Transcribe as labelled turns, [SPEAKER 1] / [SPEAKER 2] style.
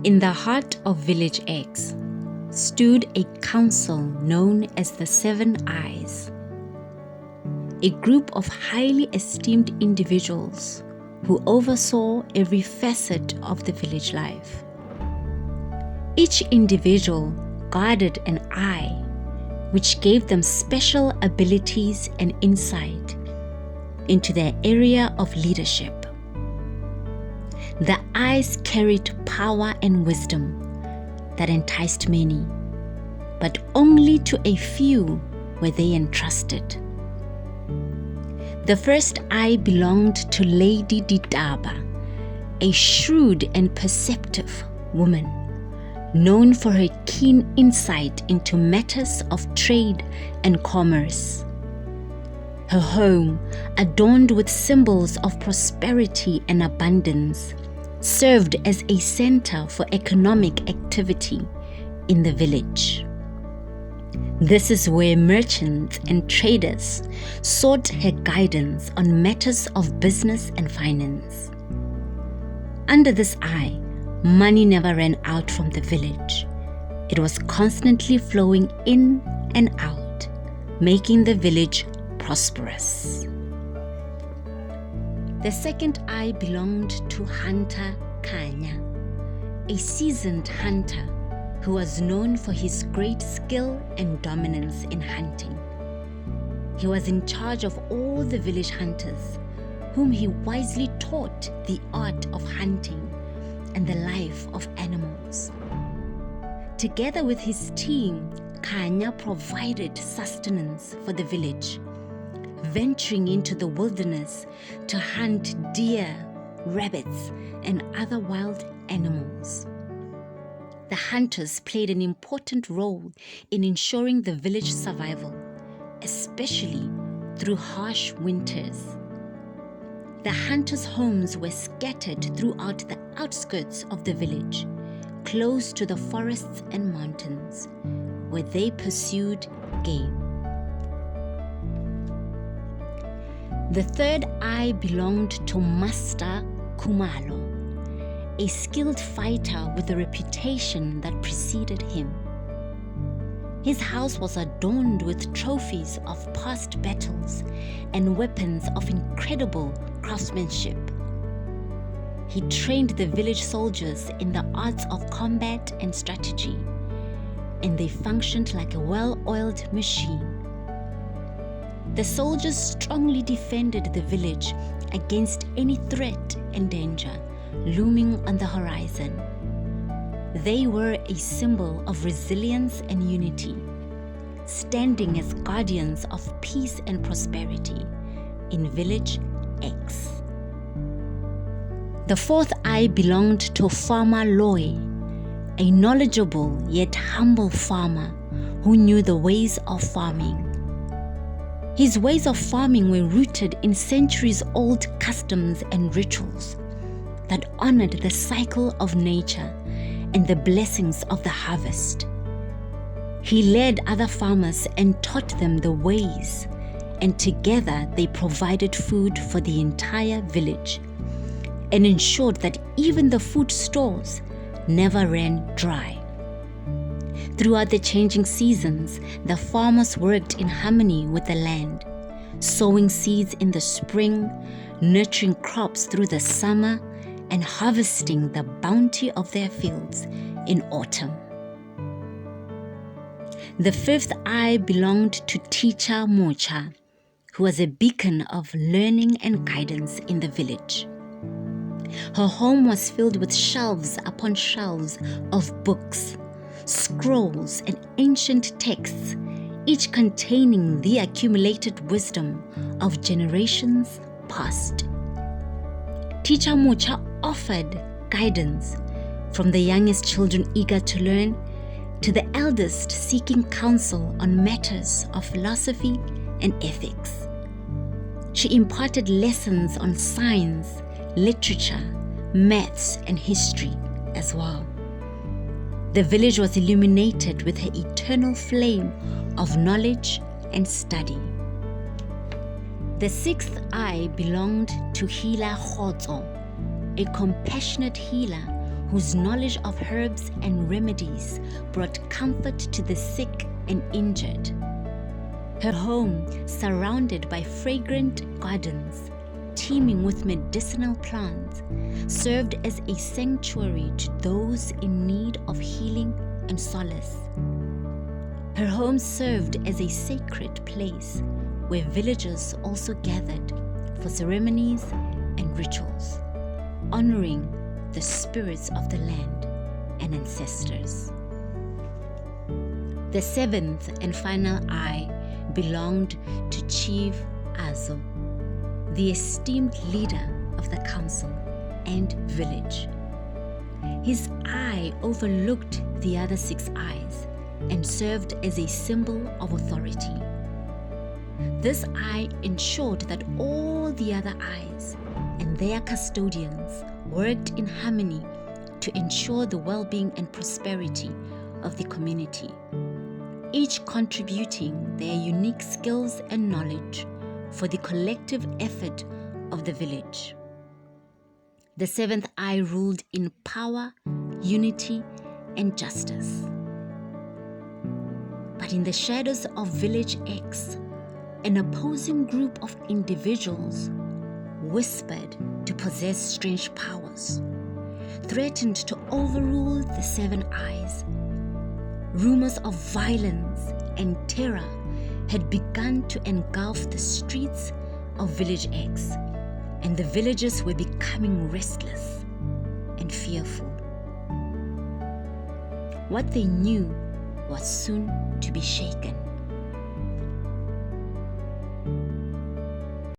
[SPEAKER 1] In the heart of Village X stood a council known as the Seven Eyes, a group of highly esteemed individuals who oversaw every facet of the village life. Each individual guarded an eye, which gave them special abilities and insight into their area of leadership. The eyes carried power and wisdom that enticed many, but only to a few were they entrusted. The first eye belonged to Lady Ditaba, a shrewd and perceptive woman, known for her keen insight into matters of trade and commerce. Her home, adorned with symbols of prosperity and abundance, served as a center for economic activity in the village. This is where merchants and traders sought her guidance on matters of business and finance. Under this eye, money never ran out from the village. It was constantly flowing in and out, making the village prosperous. The second eye belonged to Hunter Kanya, a seasoned hunter who was known for his great skill and dominance in hunting. He was in charge of all the village hunters, whom he wisely taught the art of hunting and the life of animals. Together with his team, Kanya provided sustenance for the village, venturing into the wilderness to hunt deer, rabbits, and other wild animals. The hunters played an important role in ensuring the village survival, especially through harsh winters. The hunters' homes were scattered throughout the outskirts of the village, close to the forests and mountains, where they pursued game. The third eye belonged to Master Kumalo, a skilled fighter with a reputation that preceded him. His house was adorned with trophies of past battles and weapons of incredible craftsmanship. He trained the village soldiers in the arts of combat and strategy, and they functioned like a well-oiled machine. The soldiers strongly defended the village against any threat and danger looming on the horizon. They were a symbol of resilience and unity, standing as guardians of peace and prosperity in Village X. The fourth eye belonged to Farmer Loy, a knowledgeable yet humble farmer who knew the ways of farming. His ways of farming were rooted in centuries-old customs and rituals that honored the cycle of nature and the blessings of the harvest. He led other farmers and taught them the ways, and together they provided food for the entire village and ensured that even the food stores never ran dry. Throughout the changing seasons, the farmers worked in harmony with the land, sowing seeds in the spring, nurturing crops through the summer, and harvesting the bounty of their fields in autumn. The fifth eye belonged to Teacher Mocha, who was a beacon of learning and guidance in the village. Her home was filled with shelves upon shelves of books, scrolls, and ancient texts, each containing the accumulated wisdom of generations past. Teacher Mocha offered guidance from the youngest children eager to learn to the eldest seeking counsel on matters of philosophy and ethics. She imparted lessons on science, literature, maths, and history as well. The village was illuminated with her eternal flame of knowledge and study. The sixth eye belonged to Healer Khotso, a compassionate healer whose knowledge of herbs and remedies brought comfort to the sick and injured. Her home, surrounded by fragrant gardens, teeming with medicinal plants, served as a sanctuary to those in need of healing and solace. Her home served as a sacred place where villagers also gathered for ceremonies and rituals, honoring the spirits of the land and ancestors. The seventh and final eye belonged to Chief Azo, the esteemed leader of the council and village. His eye overlooked the other 6 eyes and served as a symbol of authority. This eye ensured that all the other eyes and their custodians worked in harmony to ensure the well-being and prosperity of the community, each contributing their unique skills and knowledge for the collective effort of the village. The 7th eye ruled in power, unity, and justice. But in the shadows of Village X, an opposing group of individuals whispered to possess strange powers, threatened to overrule the 7 eyes. Rumors of violence and terror had begun to engulf the streets of Village X, and the villagers were becoming restless and fearful. What they knew was soon to be shaken.